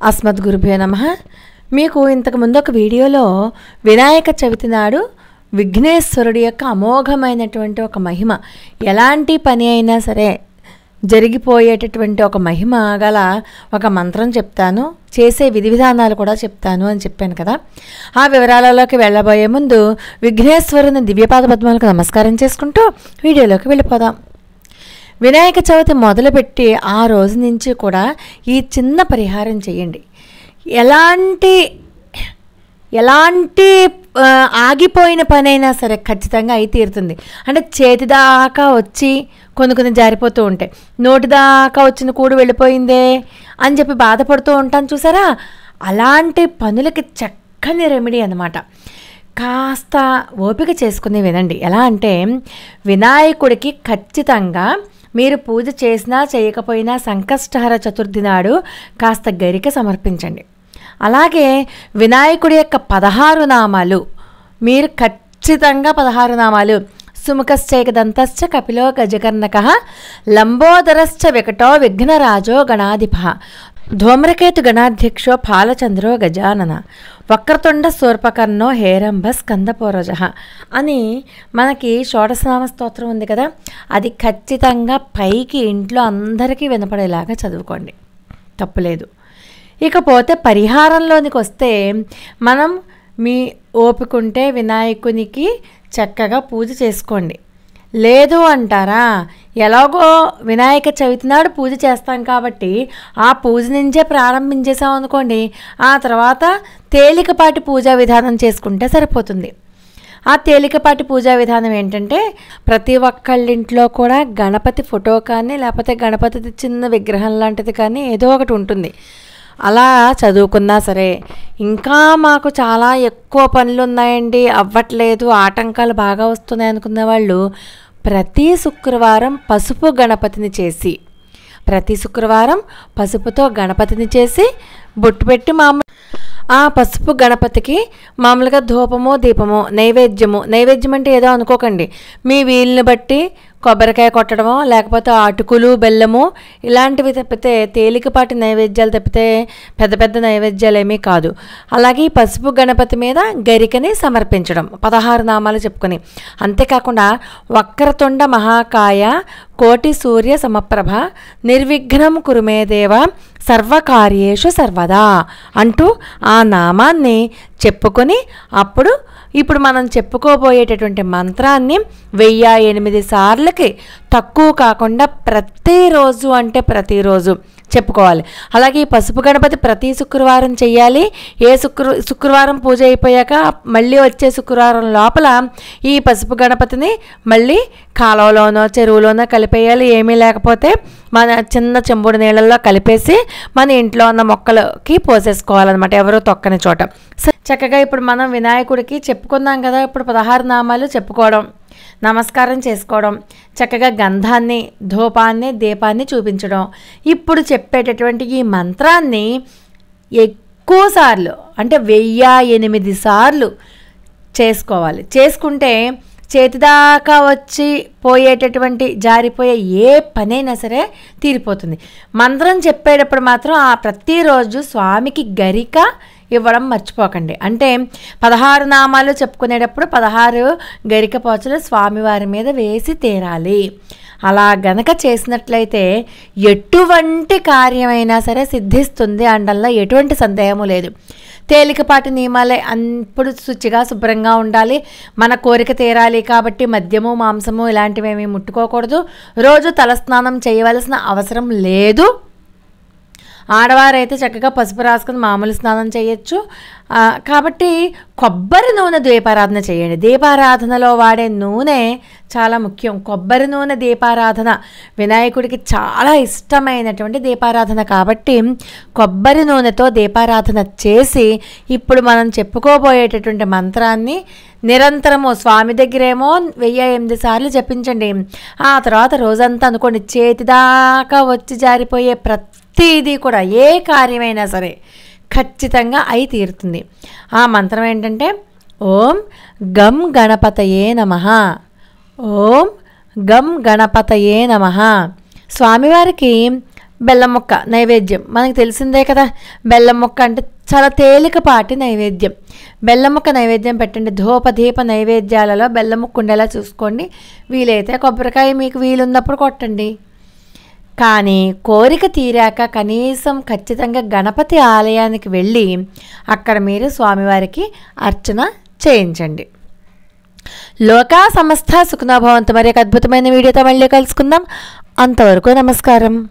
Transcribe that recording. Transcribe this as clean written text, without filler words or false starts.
అస్మద్గురుభ్యో నమః. మీకు ఇంతకుముందు ఒక వీడియోలో వినాయక చవితి నాడు విఘ్నేశ్వరుడి యొక్క అమోఘమైనటువంటి ఒక మహిమ, ఎలాంటి పని అయినా సరే జరిగిపోయేటటువంటి ఒక మహిమ గల ఒక మంత్రం చెప్తాను, చేసే విధి విధానాలు కూడా చెప్తాను అని చెప్పాను కదా. ఆ వివరాలలోకి వెళ్ళబోయే ముందు విఘ్నేశ్వరుని దివ్యపాద పద్మాలకు నమస్కారం చేసుకుంటూ వీడియోలోకి వెళ్ళిపోదాం. వినాయక చవితి మొదలుపెట్టి ఆ రోజు నుంచి కూడా ఈ చిన్న పరిహారం చేయండి. ఎలాంటి ఆగిపోయిన పనైనా సరే ఖచ్చితంగా అయి తీరుతుంది. అంటే చేతి దాకా వచ్చి కొన్ని జారిపోతూ ఉంటాయి, నోటి దాకా వచ్చిన కూడు వెళ్ళిపోయిందే అని చెప్పి బాధపడుతూ ఉంటాను చూసారా, అలాంటి పనులకి చక్కని రెమెడీ అన్నమాట. కాస్త ఓపిక చేసుకుని వినండి. ఎలా అంటే వినాయకుడికి ఖచ్చితంగా మీరు పూజ చేసినా చేయకపోయినా సంకష్టహర చతుర్థి నాడు కాస్త గరిక సమర్పించండి. అలాగే వినాయకుడి యొక్క 16 నామాలు మీరు ఖచ్చితంగా 16 నామాలు సుముఖశ్చైకదంతశ్చ కపిలో గజకర్ణకః లంబోదరశ్చ వికటో విఘ్నరాజో గణాధిపః ధూమ్రకేతు గణాధ్యక్షో ఫాలచంద్రో గజానన వక్రతుండ శూర్పకర్ణో హేరంబ స్కందపూర్వజః అని మనకి షోడశనామ స్తోత్రం ఉంది కదా, అది ఖచ్చితంగా పైకి ఇంట్లో అందరికీ వినపడేలాగా చదువుకోండి, తప్పులేదు. ఇకపోతే పరిహారంలోనికి వస్తే మనం మీ ఓపికంటే వినాయకునికి చక్కగా పూజ చేసుకోండి. లేదు అంటారా, ఎలాగో వినాయక చవితి నాడు పూజ చేస్తాం కాబట్టి ఆ పూజ నుంచే ప్రారంభించేసాం అనుకోండి, ఆ తర్వాత తేలికపాటి పూజా విధానం చేసుకుంటే సరిపోతుంది. ఆ తేలికపాటి పూజా విధానం ఏంటంటే ప్రతి ఒక్కళ్ళింట్లో కూడా గణపతి ఫోటో కానీ లేకపోతే గణపతి చిన్న విగ్రహం లాంటిది కానీ ఏదో ఒకటి ఉంటుంది. అలా చదువుకున్నా సరే, ఇంకా మాకు చాలా ఎక్కువ పనులు ఉన్నాయండి, అవ్వట్లేదు, ఆటంకాలు బాగా వస్తున్నాయి అనుకున్న వాళ్ళు ప్రతి శుక్రవారం పసుపు గణపతిని చేసి, ప్రతి శుక్రవారం పసుపుతో గణపతిని చేసి బొట్టు పెట్టి ఆ పసుపు గణపతికి మామూలుగా ధూపము దీపము నైవేద్యం అంటే ఏదో అనుకోకండి, మీ వీలుని బట్టి కొబ్బరికాయ కొట్టడమో లేకపోతే అటుకులు బెల్లము ఇలాంటివి తప్పితే తేలికపాటి నైవేద్యాలు తప్పితే పెద్ద నైవేద్యాలు ఏమీ కాదు. అలాగే ఈ పసుపు గణపతి మీద గరికని సమర్పించడం 16 నామాలు చెప్పుకొని, అంతేకాకుండా వక్రతుండ మహాకాయ కోటి సూర్య సమప్రభ నిర్విఘ్నం కురుమే దేవ సర్వకార్యేషు సర్వదా అంటూ ఆ నామాన్ని చెప్పుకొని ఇప్పుడు మనం చెప్పుకోబోయేటటువంటి మంత్రాన్ని 1008 సార్లకి తక్కువ కాకుండా ప్రతిరోజు చెప్పుకోవాలి. అలాగే ఈ పసుపు గణపతి ప్రతి శుక్రవారం చెయ్యాలి. శుక్రవారం పూజ అయిపోయాక మళ్ళీ వచ్చే శుక్రవారం లోపల ఈ పసుపు గణపతిని మళ్ళీ కాలువలోనో చెరువులోనో కలిపేయాలి. ఏమీ లేకపోతే మన చిన్న చెంబుడు నీళ్ళల్లో కలిపేసి మన ఇంట్లో ఉన్న మొక్కలకి పోసేసుకోవాలన్నమాట, ఎవరో తొక్కని చోట. చక్కగా ఇప్పుడు మనం వినాయకుడికి చెప్పుకున్నాం కదా, ఇప్పుడు 16 నామాలు చెప్పుకోవడం, నమస్కారం చేసుకోవడం, చక్కగా గంధాన్ని ధూపాన్ని దీపాన్ని చూపించడం. ఇప్పుడు చెప్పేటటువంటి ఈ మంత్రాన్ని ఎక్కువ సార్లు అంటే 1008 సార్లు చేసుకోవాలి. చేసుకుంటే చేతిదాకా వచ్చి పోయేటటువంటి జారిపోయే ఏ పనైనా సరే తీరిపోతుంది. మంత్రం చెప్పేటప్పుడు మాత్రం ఆ ప్రతిరోజు స్వామికి గరిక ఇవ్వడం మర్చిపోకండి. అంటే 16 నామాలు చెప్పుకునేటప్పుడు 16 గరిక పోచలు స్వామివారి మీద వేసి తీరాలి. అలా గనక చేసినట్లయితే ఎటువంటి కార్యమైనా సరే సిద్ధిస్తుంది అనడంలో ఎటువంటి సందేహము లేదు. తేలికపాటి నియమాలే, అప్పుడు శుచిగా శుభ్రంగా ఉండాలి, మన కోరిక తీరాలి కాబట్టి మద్యము మాంసము ఇలాంటివేమీ ముట్టుకోకూడదు, రోజు తలస్నానం చేయవలసిన అవసరం లేదు. ఆడవారైతే చక్కగా పసుపు రాసుకుని మామూలు స్నానం చేయొచ్చు. కాబట్టి కొబ్బరి నూనె దీపారాధన చేయండి. దీపారాధనలో వాడే నూనె చాలా ముఖ్యం. కొబ్బరి నూనె దీపారాధన వినాయకుడికి చాలా ఇష్టమైనటువంటి దీపారాధన కాబట్టి కొబ్బరి నూనెతో దీపారాధన చేసి ఇప్పుడు మనం చెప్పుకోబోయేటటువంటి మంత్రాన్ని నిరంతరము స్వామి దగ్గరేమో 1008 సార్లు జపించండి. ఆ తర్వాత రోజంతా అనుకోండి, చేతిదాకా వచ్చి జారిపోయే ప్రతిదీ కూడా ఏ కార్యమైనా సరే ఖచ్చితంగా అయి తీరుతుంది. ఆ మంత్రం ఏంటంటే ఓం గం గణపతయే నమః, ఓం గం గణపతయే నమః. స్వామివారికి బెల్లం ముక్క నైవేద్యం మనకు తెలిసిందే కదా. బెల్లం ముక్క అంటే చాలా తేలికపాటి నైవేద్యం. బెల్లం ముక్క నైవేద్యం పెట్టండి. ధూపదీప నైవేద్యాలలో బెల్లం ముక్క ఉండేలా చూసుకోండి. వీలైతే కొబ్బరికాయ మీకు వీలున్నప్పుడు కొట్టండి. కానీ కోరిక తీరాక కనీసం ఖచ్చితంగా గణపతి ఆలయానికి వెళ్ళి అక్కడ మీరు స్వామివారికి అర్చన చేయించండి. లోకా సమస్త సుఖనోభవంతు. మరి ఒక అద్భుతమైన వీడియోతో మళ్ళీ కలుసుకుందాం. అంతవరకు నమస్కారం.